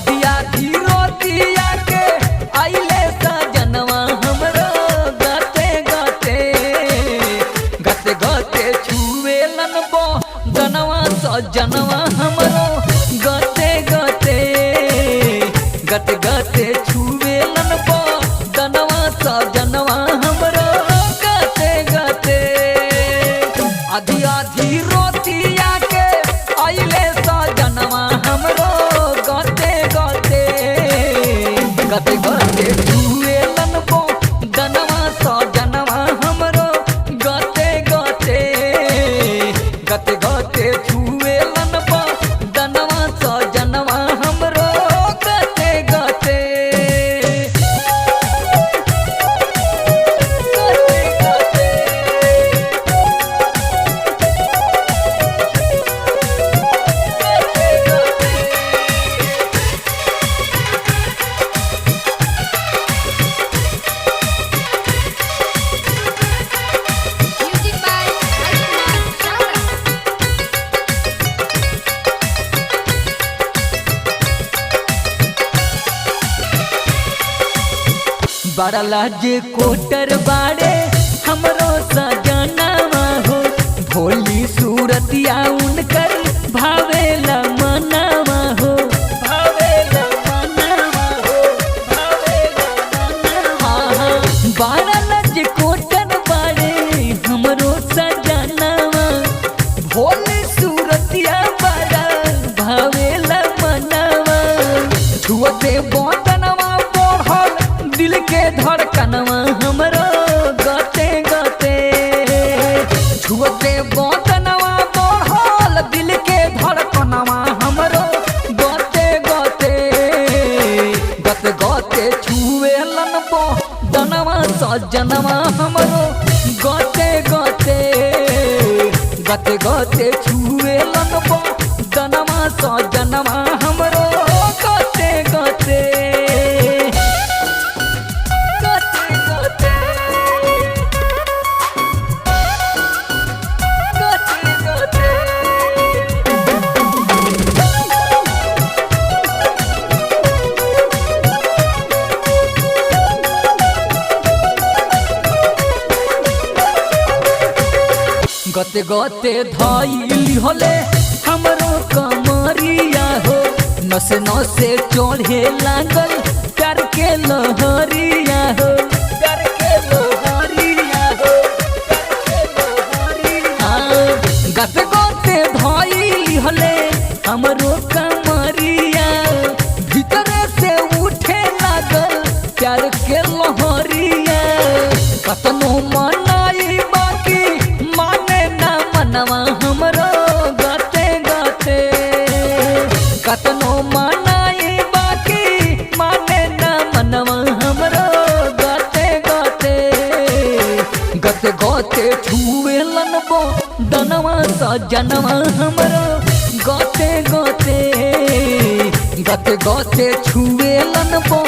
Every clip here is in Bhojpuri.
आधी आधी रोतिया के आइले सजनवा हमरो गाते गाते गाते गाते छुएलन बो जनवा सजनवा हमरो गाते गाते गाते गाते छुएलन बो जनवा सजनवा हमरो गाते गाते आधी आधी रोतिया के आइले सजनवा हमरो गाते गाते गाते गाते छुएलन बो जनवा सजनवा हमरो गाते गाते गाते गाते छुएलन बो जनवा सजनवा हमरो गाते गाते Music by Ajmal Chawla. बड़ा लाजे कोटर बाड़े हमरो सजनवा हो भोली सूरतिया उनकर भावेला मनवा हो भावेला मनवा हो भावेला मनवा हो बड़ा लाजे कोटर बाड़े हमरो सजनवा भोली सूरतिया बड़ा भावेला मनवा छुअते बोतनवा बढ़ल दिल के धड़कनवा हमरो गाते गाते छुअते बोतनवा बढ़ल दिल के धड़कनवा हमरो गाते गाते गाते गाते छुएलन बो दनवा सजनवा हमरो गाते गाते गाते गाते छुएलन बो दनवा सजनवा हमरो गाते गाते गते गते धाइली होले हमरो कमरिया हो नसे नसे चढ़े लागल प्यार के लहरिया हो प्यार के लहरिया हो प्यार के लहरिया गते गते धाइली होले हमरो कमरिया भीतर से उठे लागल प्यार के लहरिया कतनो मनाई बाकी माने ना मनवा हमरो गाते गाते कतनो मनाई बाकी माने ना मनवा हमरो गाते गाते गाते गाते छुएलन बो दनवा सजनवा हमरो गाते गाते गाते गाते छुएलन बो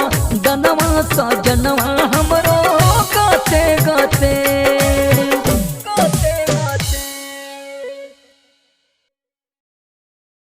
दनवा सजनवा हमरो गाते गाते